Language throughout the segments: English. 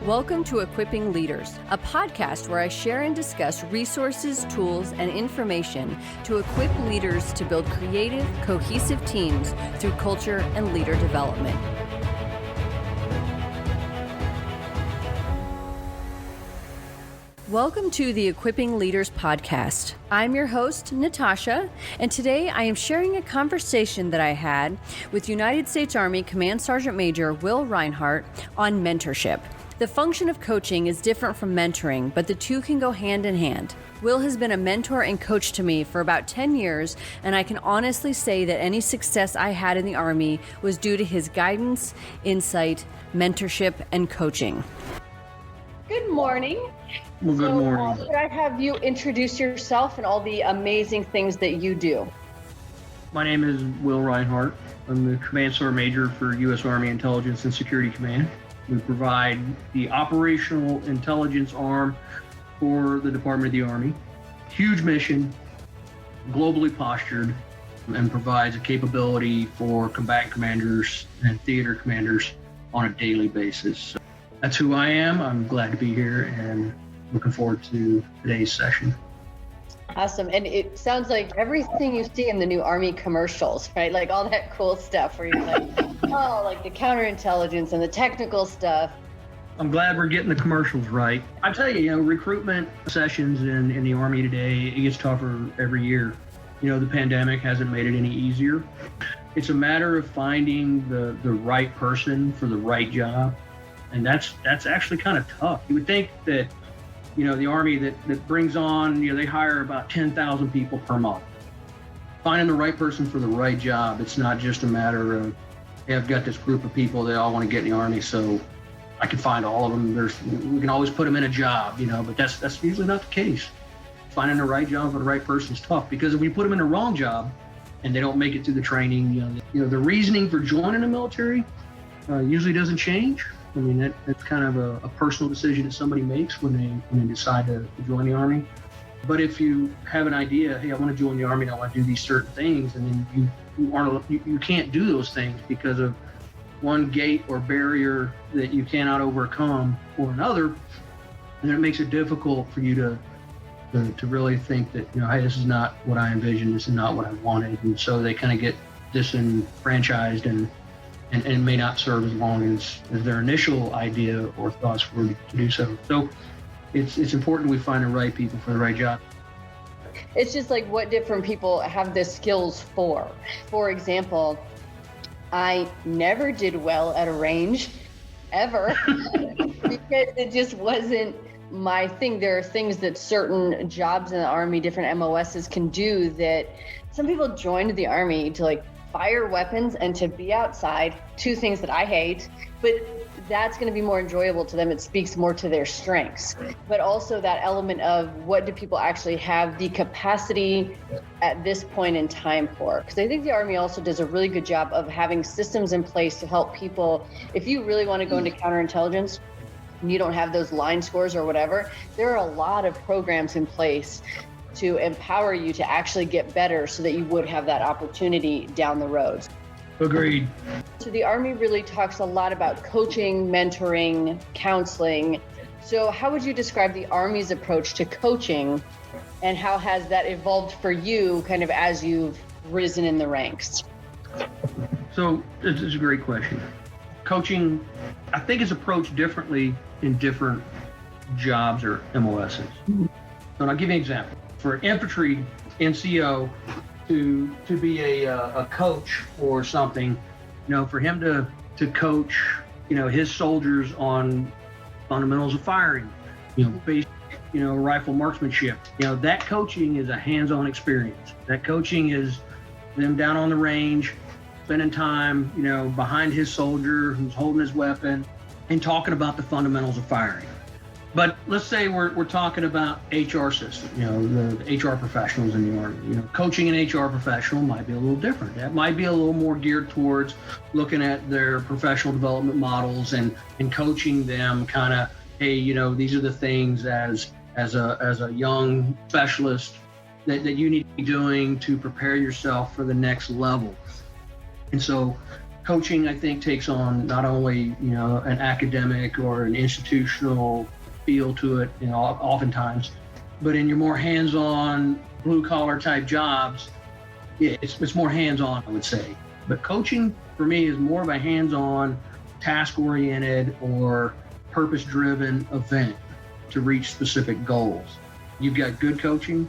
Welcome to Equipping Leaders, a podcast where I share and discuss resources, tools, and information to equip leaders to build creative, cohesive teams through culture and leader development. Welcome to the Equipping Leaders podcast. I'm your host, Natasha, and today I am sharing a conversation that I had with United States Army Command Sergeant Major Will Rinehart on mentorship. The function of coaching is different from mentoring, but the two can go hand in hand. Will has been a mentor and coach to me for about 10 years, and I can honestly say that any success I had in the Army was due to his guidance, insight, mentorship, and coaching. Good morning. Well, good morning. Could I have you introduce yourself and all the amazing things that you do? My name is Will Rinehart. I'm the Command Sergeant Major for U.S. Army Intelligence and Security Command. We provide the operational intelligence arm for the Department of the Army. Huge mission, globally postured, and provides a capability for combatant commanders and theater commanders on a daily basis. So that's who I am. I'm glad to be here and looking forward to today's session. Awesome. And it sounds like everything you see in the new Army commercials, right? Like all that cool stuff where you're like, oh, like the counterintelligence and the technical stuff. I'm glad we're getting the commercials right. I tell you, recruitment sessions in the Army today, it gets tougher every year. The pandemic hasn't made it any easier. It's a matter of finding the right person for the right job. And that's actually kind of tough. You would think that the Army that brings on, they hire about 10,000 people per month. Finding the right person for the right job, it's not just a matter of, hey, I've got this group of people, they all want to get in the Army, so I can find all of them. We can always put them in a job, but that's usually not the case. Finding the right job for the right person is tough, because if we put them in the wrong job and they don't make it through the training, the reasoning for joining the military usually doesn't change. I mean, that's kind of a personal decision that somebody makes when they decide to join the Army. But if you have an idea, hey, I want to join the Army and I want to do these certain things, and then you can't do those things because of one gate or barrier that you cannot overcome or another, and then it makes it difficult for you to really think that, hey, this is not what I envisioned, this is not what I wanted. And so they kind of get disenfranchised and may not serve as long as their initial idea or thoughts were to do so. So it's important we find the right people for the right job. It's just like what different people have the skills for. For example, I never did well at a range, ever, because it just wasn't my thing. There are things that certain jobs in the Army, different MOSs can do that some people joined the Army to fire weapons and to be outside, two things that I hate, but that's going to be more enjoyable to them. It speaks more to their strengths, but also that element of what do people actually have the capacity at this point in time for? Because I think the Army also does a really good job of having systems in place to help people. If you really want to go into counterintelligence and you don't have those line scores or whatever, there are a lot of programs in place to empower you to actually get better so that you would have that opportunity down the road. Agreed. So the Army really talks a lot about coaching, mentoring, counseling. So how would you describe the Army's approach to coaching, and how has that evolved for you kind of as you've risen in the ranks? So it's a great question. Coaching, I think, is approached differently in different jobs or MOSs. And I'll give you an example. For infantry NCO to be a coach or something, for him to coach, his soldiers on fundamentals of firing, basic, rifle marksmanship, that coaching is a hands-on experience. That coaching is them down on the range, spending time, behind his soldier who's holding his weapon and talking about the fundamentals of firing. But let's say we're talking about HR system, the HR professionals in the Army. Coaching an HR professional might be a little different. That might be a little more geared towards looking at their professional development models and coaching them kind of, hey, these are the things as a young specialist that you need to be doing to prepare yourself for the next level. And so Coaching, I think, takes on not only, an academic or an institutional feel to it, oftentimes, but in your more hands-on, blue-collar type jobs, it's more hands-on, I would say. But coaching, for me, is more of a hands-on, task-oriented, or purpose-driven event to reach specific goals. You've got good coaching,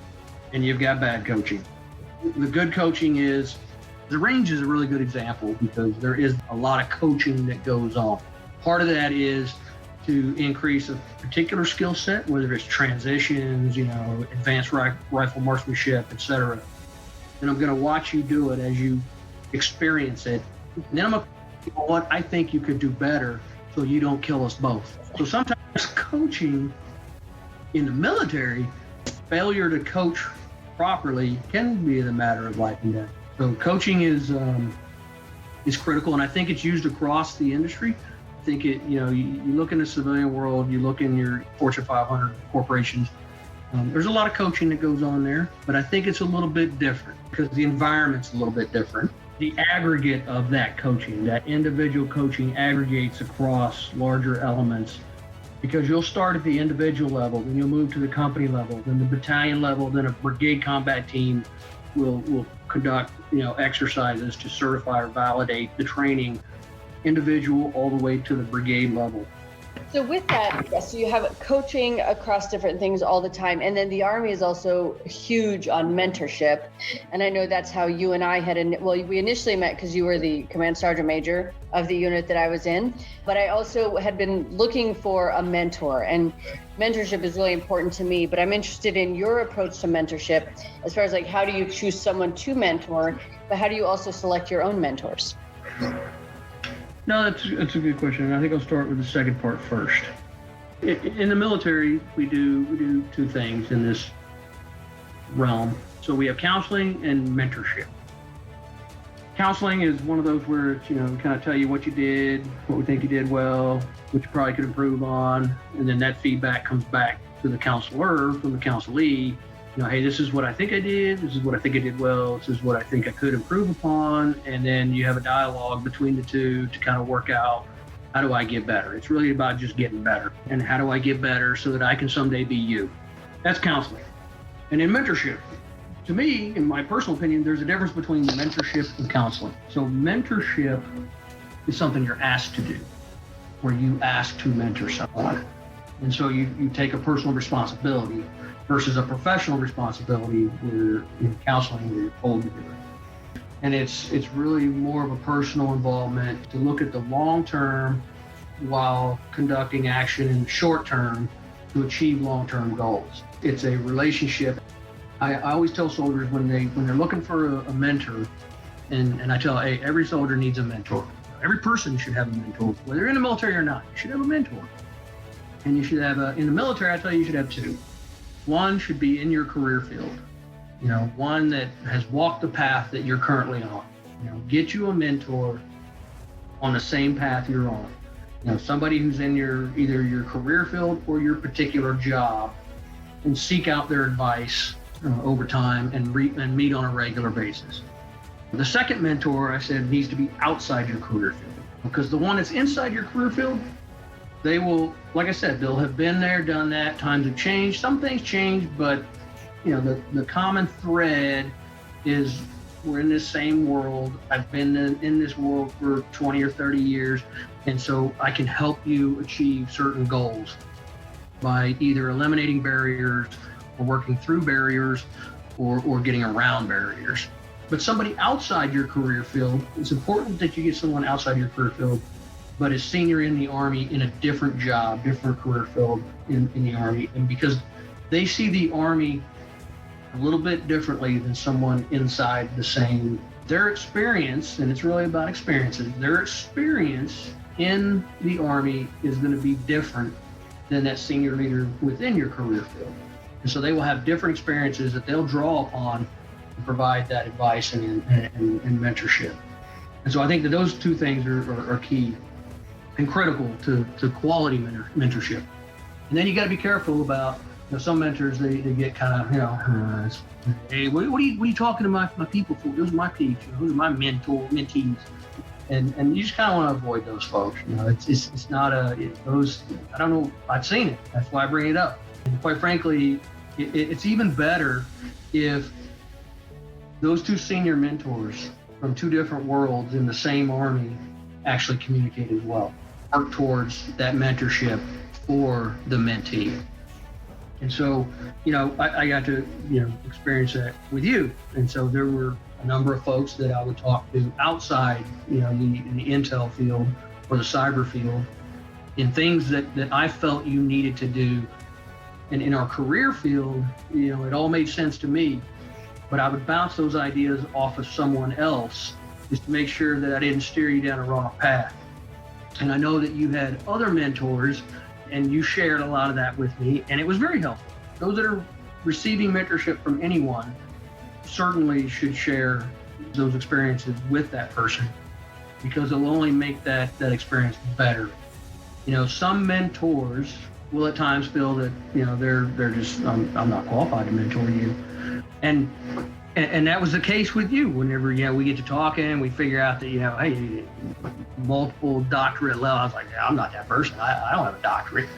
and you've got bad coaching. The good coaching is, the range is a really good example because there is a lot of coaching that goes on. Part of that is to increase a particular skill set, whether it's transitions, advanced rifle marksmanship, etc. And I'm going to watch you do it as you experience it. And then I'm going to, what I think you could do better so you don't kill us both. So sometimes coaching in the military, failure to coach properly can be the matter of life and death. So coaching is critical, and I think it's used across the industry. I think you look in the civilian world, you look in your Fortune 500 corporations, there's a lot of coaching that goes on there, but I think it's a little bit different because the environment's a little bit different. The aggregate of that coaching, that individual coaching aggregates across larger elements because you'll start at the individual level, then you'll move to the company level, then the battalion level, then a brigade combat team will conduct, exercises to certify or validate the training, individual all the way to the brigade level. So with that, yes, so you have coaching across different things all the time. And then the Army is also huge on mentorship. And I know that's how you and I we initially met because you were the command sergeant major of the unit that I was in. But I also had been looking for a mentor, and mentorship is really important to me. But I'm interested in your approach to mentorship as far as like, how do you choose someone to mentor, but how do you also select your own mentors? No, that's a good question. I think I'll start with the second part first. In the military, we do two things in this realm. So we have counseling and mentorship. Counseling is one of those where it's, we kind of tell you what you did, what we think you did well, what you probably could improve on, and then that feedback comes back to the counselor from the counselee. Hey, this is what I think I did. This is what I think I did well. This is what I think I could improve upon. And then you have a dialogue between the two to kind of work out, how do I get better? It's really about just getting better. And how do I get better so that I can someday be you? That's counseling. And in mentorship, to me, in my personal opinion, there's a difference between mentorship and counseling. So mentorship is something you're asked to do, where you ask to mentor someone. And so you take a personal responsibility versus a professional responsibility where in counseling where you're told to do it. And it's really more of a personal involvement to look at the long term while conducting action in the short term to achieve long-term goals. It's a relationship. I always tell soldiers when they're looking for a mentor, and I tell, hey, every soldier needs a mentor. Every person should have a mentor, whether you're in the military or not. You should have a mentor. And you should have in the military, I tell you should have two. One should be in your career field, one that has walked the path that you're currently on. Get you a mentor on the same path you're on. Somebody who's in either your career field or your particular job, and seek out their advice over time and meet on a regular basis. The second mentor, I said, needs to be outside your career field, because the one that's inside your career field, they will, like I said, they'll have been there, done that. Times have changed. Some things change, but the common thread is we're in this same world. I've been in this world for 20 or 30 years, and so I can help you achieve certain goals by either eliminating barriers or working through barriers or getting around barriers. But somebody outside your career field, it's important that you get someone outside your career field, but is senior in the Army in a different job, different career field in the Army. And because they see the Army a little bit differently than someone inside the same, their experience, and it's really about experiences, their experience in the Army is going to be different than that senior leader within your career field. And so they will have different experiences that they'll draw upon to provide that advice and mentorship. And so I think that those two things are key and critical to quality mentorship. And then you got to be careful about, some mentors, they get kind of, hey, what are you talking to my people for? Those are my peeps. Those are my mentees. And you just kind of want to avoid those folks. It's not those. I don't know. I've seen it. That's why I bring it up. And quite frankly, it's even better if those two senior mentors from two different worlds in the same Army actually communicate as well, work towards that mentorship for the mentee. And so, I got to, experience that with you. And so there were a number of folks that I would talk to outside, the intel field or the cyber field in things that I felt you needed to do. And in our career field, it all made sense to me, but I would bounce those ideas off of someone else just to make sure that I didn't steer you down a wrong path. And I know that you had other mentors and you shared a lot of that with me, and it was very helpful. Those that are receiving mentorship from anyone certainly should share those experiences with that person, because it'll only make that experience better. Some mentors will at times feel that, they're just, I'm not qualified to mentor you. And that was the case with you. Whenever, we get to talking, we figure out that, hey, multiple doctorate level. I was like, yeah, I'm not that person. I don't have a doctorate.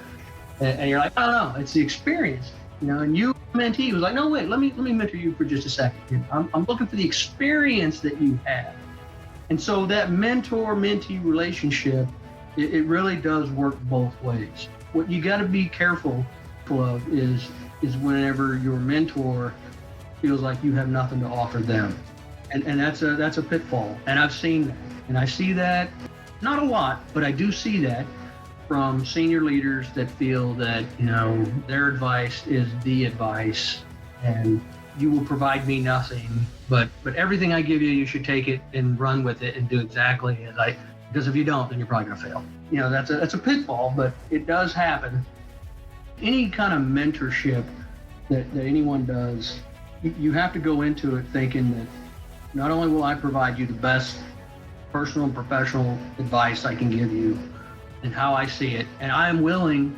And you're like, no, it's the experience. And you, mentee, was like, no, wait, let me mentor you for just a second. I'm looking for the experience that you have. And so that mentor-mentee relationship, it really does work both ways. What you got to be careful of is whenever your mentor feels like you have nothing to offer them. And that's a pitfall. And I've seen that. And I see that, not a lot, but I do see that from senior leaders that feel that, their advice is the advice and you will provide me nothing, but everything I give you, you should take it and run with it and do exactly as because if you don't, then you're probably gonna fail. That's a pitfall, but it does happen. Any kind of mentorship that anyone does, you have to go into it thinking that not only will I provide you the best personal and professional advice I can give you and how I see it, and I am willing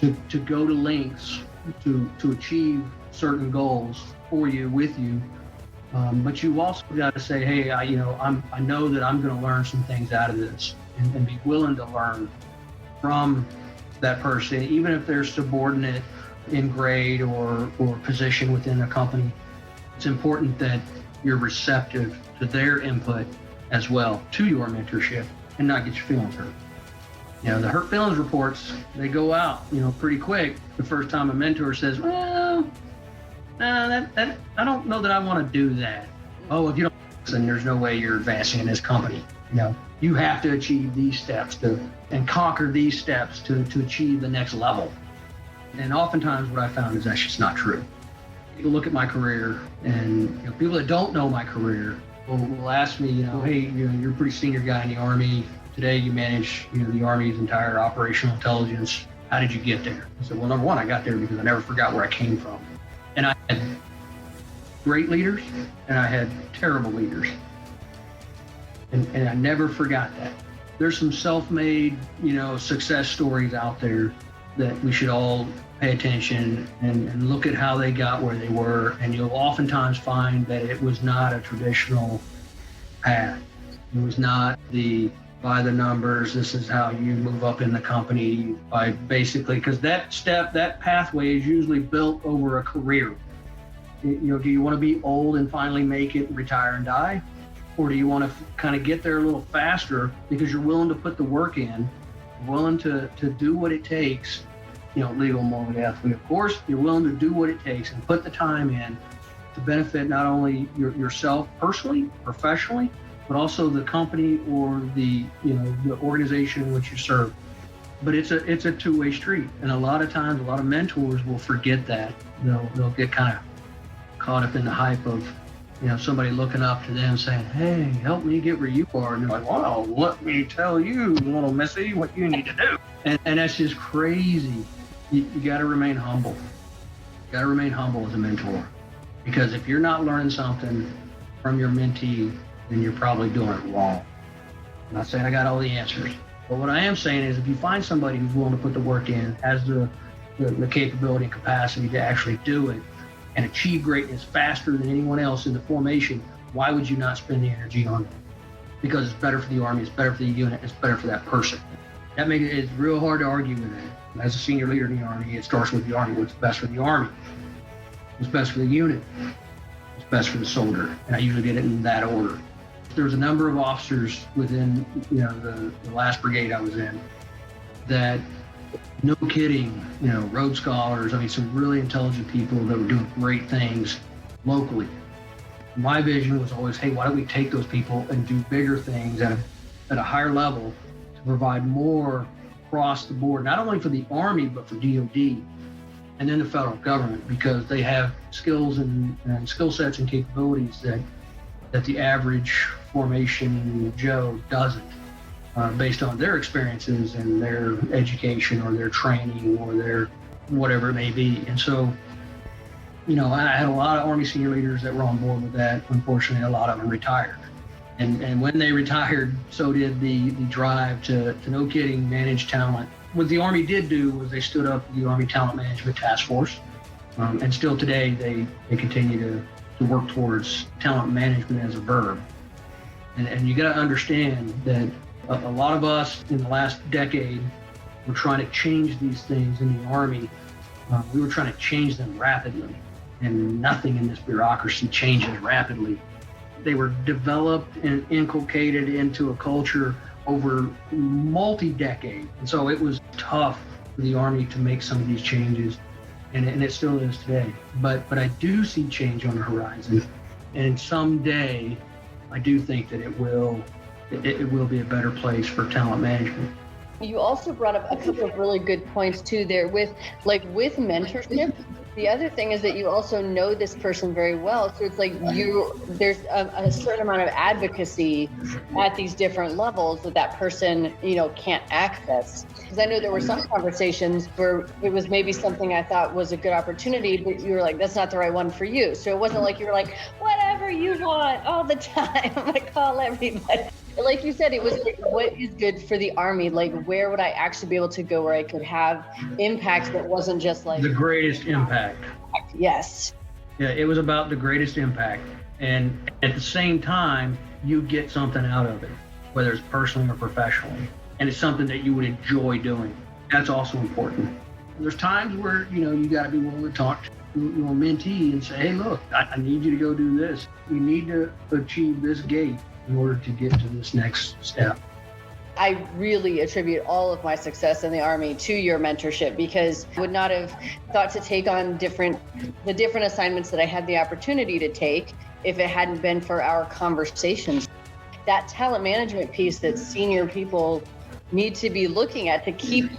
to go to lengths to achieve certain goals for you, with you, but you also got to say, hey, I know that I'm going to learn some things out of this, and be willing to learn from that person, even if they're subordinate in grade or position within a company. It's important that you're receptive to their input as well, to your mentorship, and not get your feelings hurt. The hurt feelings reports, they go out, pretty quick the first time a mentor says, well, that I don't know that I want to do that. Oh, if you don't listen, there's no way you're advancing in this company. You have to achieve these steps and conquer these steps to achieve the next level. And oftentimes what I found is that's just not true. You look at my career, and people that don't know my career will ask me, hey, you're a pretty senior guy in the Army. Today you manage, the Army's entire operational intelligence. How did you get there? I said, well, number one, I got there because I never forgot where I came from. And I had great leaders and I had terrible leaders. And I never forgot that. There's some self-made, success stories out there that we should all pay attention and look at how they got where they were. And you'll oftentimes find that it was not a traditional path. It was not by the numbers, this is how you move up in the company, by basically, because that pathway is usually built over a career. Do you want to be old and finally make it, retire and die? Or do you want to kind of get there a little faster because you're willing to put the work in, willing to do what it takes, legal, moral, ethically, of course, you're willing to do what it takes and put the time in to benefit not only yourself personally, professionally, but also the company or the organization in which you serve. But it's a two-way street, and a lot of times, a lot of mentors will forget that. They'll get kind of caught up in the hype of somebody looking up to them saying, hey, help me get where you are, and they're like, well, let me tell you, little missy, what you need to do. And that's just crazy. You got to remain humble. You got to remain humble as a mentor, because if you're not learning something from your mentee, then you're probably doing it wrong. I'm not saying I got all the answers, but what I am saying is if you find somebody who's willing to put the work in, has the capability and capacity to actually do it and achieve greatness faster than anyone else in the formation, why would you not spend the energy on it? because it's better for the Army, it's better for the unit, it's better for that person. That makes it's real hard to argue with that. As a senior leader in the Army, it starts with the Army. What's best for the Army? What's best for the unit? What's best for the soldier? And I usually get it in that order. There was a number of officers within, the last brigade I was in that, no kidding, Rhodes Scholars, some really intelligent people that were doing great things locally. My vision was always, hey, why don't we take those people and do bigger things at a higher level to provide more across the board, not only for the Army, but for DOD and then the federal government, because they have skills and skill sets and capabilities that the average formation Joe doesn't, based on their experiences and their education or their training or their whatever it may be. And so, I had a lot of Army senior leaders that were on board with that. Unfortunately, a lot of them retired. And when they retired, so did the drive to no kidding, manage talent. What the Army did do was they stood up the Army Talent Management Task Force. And still today, they continue to work towards talent management as a verb. And you got to understand that a lot of us in the last decade were trying to change these things in the Army. We were trying to change them rapidly, and nothing in this bureaucracy changes rapidly. They were developed and inculcated into a culture over multi-decades. And so it was tough for the Army to make some of these changes, and it still is today. But I do see change on the horizon, and someday I do think that it will be a better place for talent management. You also brought up a couple of really good points too there with mentorship. The other thing is that you also know this person very well. So it's like there's a certain amount of advocacy at these different levels that person, can't access. Because I know there were some conversations where it was maybe something I thought was a good opportunity, but you were like, that's not the right one for you. So it wasn't like you were like, whatever you want all the time, I'm gonna call everybody. Like you said, it was like, what is good for the Army? Like, where would I actually be able to go where I could have impact that wasn't just like the greatest impact? Yes. Yeah, it was about the greatest impact. And at the same time, you get something out of it, whether it's personally or professionally. And it's something that you would enjoy doing. That's also important. There's times where, you got to be willing to talk to your mentee and say, hey, look, I need you to go do this. You need to achieve this gate in order to get to this next step. I really attribute all of my success in the Army to your mentorship, because I would not have thought to take on the different assignments that I had the opportunity to take if it hadn't been for our conversations. That talent management piece that senior people need to be looking at to keep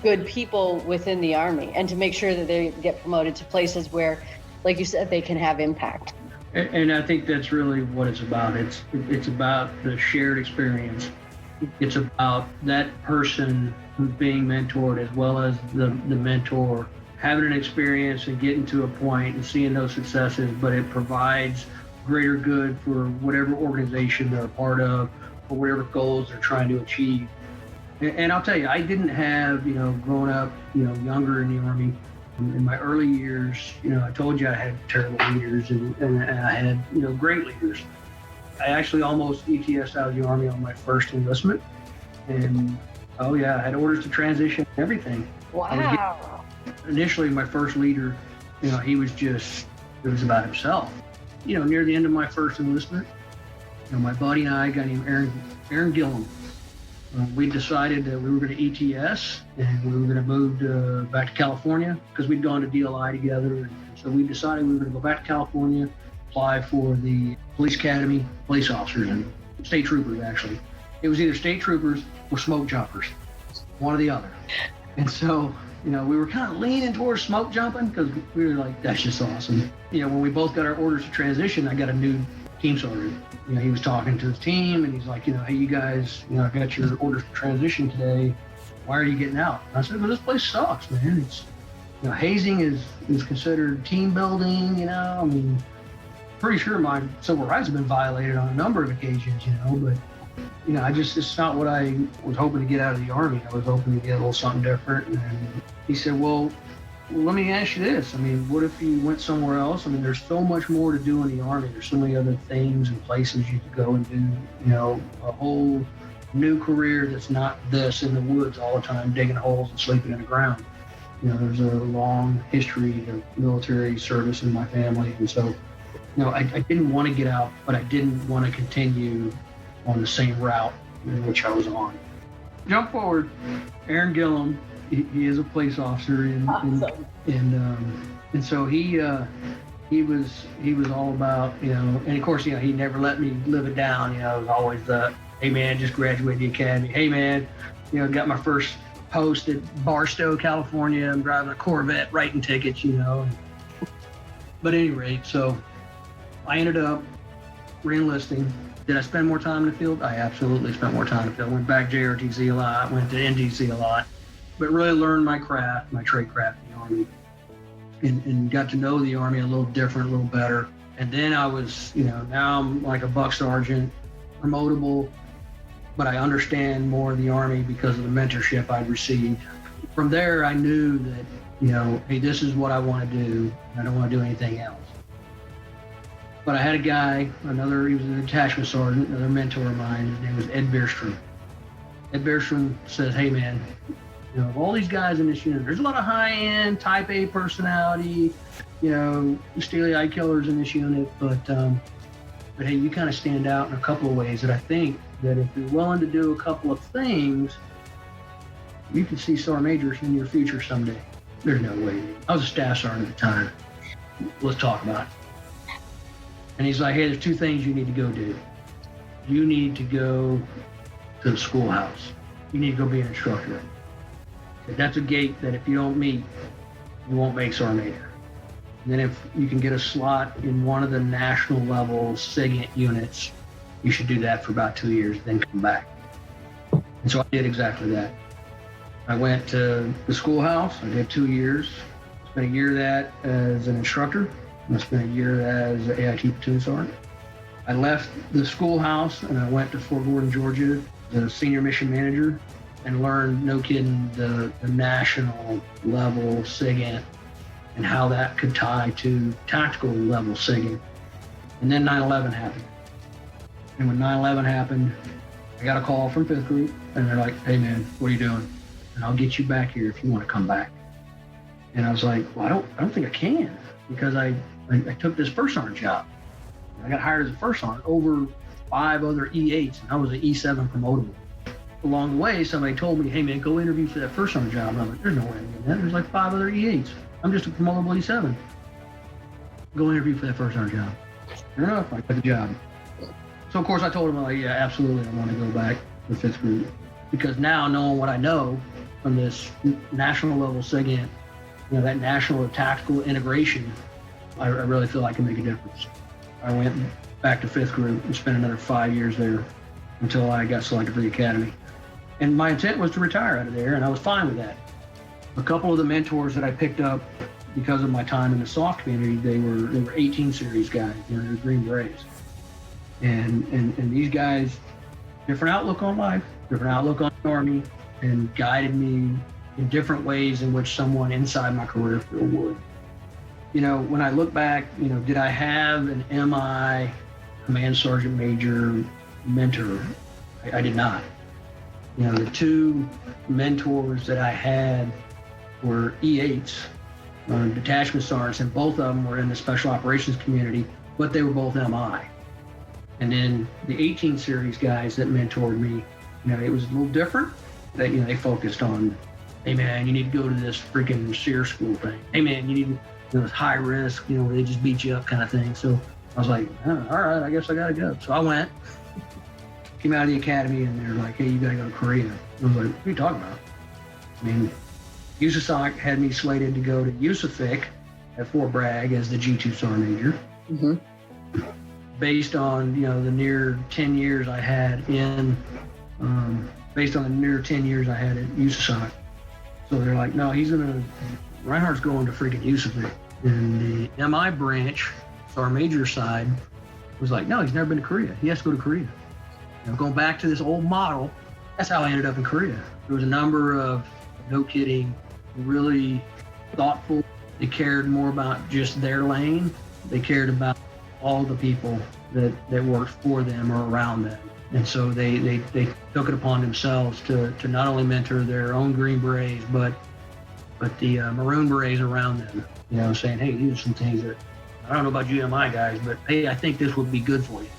good people within the Army and to make sure that they get promoted to places where, like you said, they can have impact. And I think that's really what it's about. It's about the shared experience. It's about that person who's being mentored as well as the mentor having an experience and getting to a point and seeing those successes, but it provides greater good for whatever organization they're a part of or whatever goals they're trying to achieve. And I'll tell you, I didn't have, growing up, younger in the Army, in my early years, I told you I had terrible leaders and I had, great leaders. I actually almost ETS'd out of the Army on my first enlistment. And, I had orders to transition and everything. Wow. Initially, my first leader, it was about himself. Near the end of my first enlistment, my buddy and I, a guy named Aaron Gillum, we decided that we were going to ETS and we were going to move back to California because we'd gone to DLI together. And so we decided we were going to go back to California, apply for the police academy, police officers and state troopers, actually. It was either state troopers or smoke jumpers, one or the other. And so, we were kind of leaning towards smoke jumping because we were like, that's just awesome. When we both got our orders to transition, I got a new team sergeant. He was talking to his team and he's like, hey, you guys, I got your orders to transition today. Why are you getting out? And I said, well, this place sucks, man. It's, hazing is considered team building, pretty sure my civil rights have been violated on a number of occasions, but, it's not what I was hoping to get out of the Army. I was hoping to get a little something different. And he said, well, well, let me ask you this. I mean, what if you went somewhere else? I mean, there's so much more to do in the Army. There's so many other things and places you could go and do, a whole new career that's not this in the woods all the time, digging holes and sleeping in the ground. There's a long history of military service in my family. And so, I didn't want to get out, but I didn't want to continue on the same route in which I was on. Jump forward. Aaron Gillum, he is a police officer, Awesome. and so he was all about, and of course, he never let me live it down. It was always the, hey man, just graduated the academy. Hey man, got my first post at Barstow, California. I'm driving a Corvette, writing tickets, But at any rate, so I ended up re-enlisting. Did I spend more time in the field? I absolutely spent more time in the field. Went back JRTC a lot, went to NDC a lot, but really learned my craft, my trade craft in the Army, and got to know the Army a little different, a little better. And then I was, now I'm like a buck sergeant, promotable, but I understand more of the Army because of the mentorship I'd received. From there, I knew that, hey, this is what I want to do. I don't want to do anything else. But I had a guy, he was a detachment sergeant, another mentor of mine. His name was Ed Beerstrom. Ed Beerstrom says, hey man, of all these guys in this unit, there's a lot of high-end type A personality, steely-eyed killers in this unit, but hey, you kind of stand out in a couple of ways that I think that if you're willing to do a couple of things, you can see sergeant majors in your future someday. There's no way. I was a staff sergeant at the time. Let's talk about it. And he's like, hey, there's two things you need to go do. You need to go to the schoolhouse. You need to go be an instructor. That's a gate that if you don't meet, you won't make sergeant major. And then if you can get a slot in one of the national level SIGINT units, you should do that for about 2 years, then come back. And so I did exactly that. I went to the schoolhouse. I did 2 years. Spent a year of that as an instructor. I spent a year as an AIT platoon sergeant. I left the schoolhouse and I went to Fort Gordon, Georgia, as a senior mission manager, and learned, no kidding, the national level SIGINT and how that could tie to tactical level SIGINT. And then 9/11 happened. And when 9/11 happened, I got a call from 5th Group, and they're like, hey man, what are you doing? And I'll get you back here if you want to come back. And I was like, well, I don't think I can, because I took this first sergeant job. I got hired as a first sergeant over 5 other E8s, and I was an E7 promotable. Along the way, somebody told me, hey man, go interview for that first sergeant job. And I'm like, there's no way I'm getting that. There's like 5 other E8s. I'm just a promotable E7. Go interview for that first sergeant job. Sure enough, I got the job. So of course I told him, I'm like, yeah, absolutely, I want to go back to 5th Group. Because now, knowing what I know from this national level SIGINT, that national tactical integration, I really feel I can make a difference. I went back to 5th Group and spent another 5 years there until I got selected for the academy. And my intent was to retire out of there, and I was fine with that. A couple of the mentors that I picked up because of my time in the soft community, they were 18 series guys, they were Green Berets. And these guys, different outlook on life, different outlook on the Army, and guided me in different ways in which someone inside my career field would. When I look back, did I have an MI command sergeant major mentor? I did not. The 2 mentors that I had were E8s, detachment sergeants, and both of them were in the special operations community, but they were both MI. And then the 18 series guys that mentored me, it was a little different. They focused on, hey man, you need to go to this freaking SEER school thing. Hey man, you need to, it's high risk, where they just beat you up kind of thing. So I was like, all right, I guess I gotta go. So I went, came out of the academy, and they're like, hey, you gotta go to Korea. I was like, what are you talking about? I mean, USASOC had me slated to go to USAFIC at Fort Bragg as the G2 sergeant major. Mm-hmm. Based on the near 10 years I had in, based on the near 10 years I had at USASOC. So they're like, no, Rinehart's going to freaking USAFIC. And the MI branch, so our major side, was like, no, he's never been to Korea. He has to go to Korea. Going back to this old model, that's how I ended up in Korea. There was a number of, no kidding, really thoughtful. They cared more about just their lane. They cared about all the people that worked for them or around them. And so they took it upon themselves to not only mentor their own Green Berets, but the Maroon Berets around them, saying, hey, these are some things that, I don't know about GMI guys, but hey, I think this would be good for you.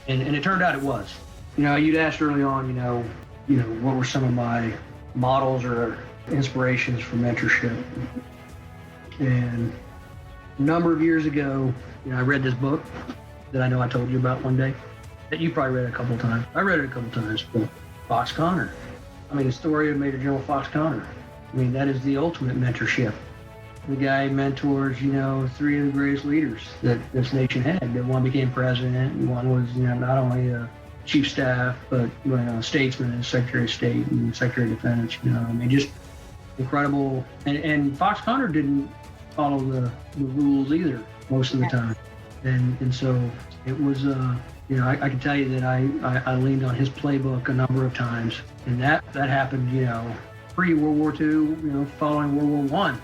And it turned out it was. You'd asked early on, what were some of my models or inspirations for mentorship? And a number of years ago, I read this book that I know I told you about one day, that you probably read a couple times. I read it a couple times, but Fox Connor. The story of Major General Fox Connor. That is the ultimate mentorship. The guy mentors, 3 of the greatest leaders that this nation had. One became president, and one was, not only a chief staff, but statesman and Secretary of State and Secretary of Defense. Just incredible. And Fox Connor didn't follow the rules either most of the time. And so it was, I can tell you that I leaned on his playbook a number of times, and that happened, pre-World War II, following World War I.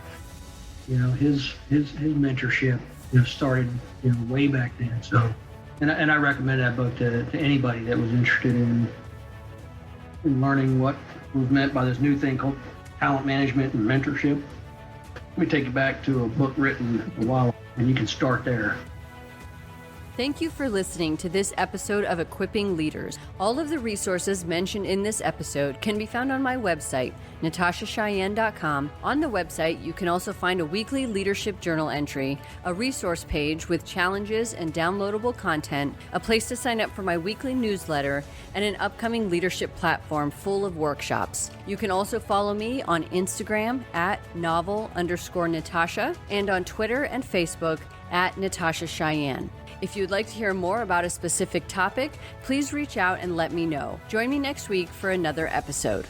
His mentorship, started, way back then. So, and I recommend that book to anybody that was interested in learning what was meant by this new thing called talent management and mentorship. Let me take you back to a book written a while ago, and you can start there. Thank you for listening to this episode of Equipping Leaders. All of the resources mentioned in this episode can be found on my website, NatashaCheyenne.com. On the website, you can also find a weekly leadership journal entry, a resource page with challenges and downloadable content, a place to sign up for my weekly newsletter, and an upcoming leadership platform full of workshops. You can also follow me on Instagram at novel_Natasha and on Twitter and Facebook at Natasha Cheyenne. If you'd like to hear more about a specific topic, please reach out and let me know. Join me next week for another episode.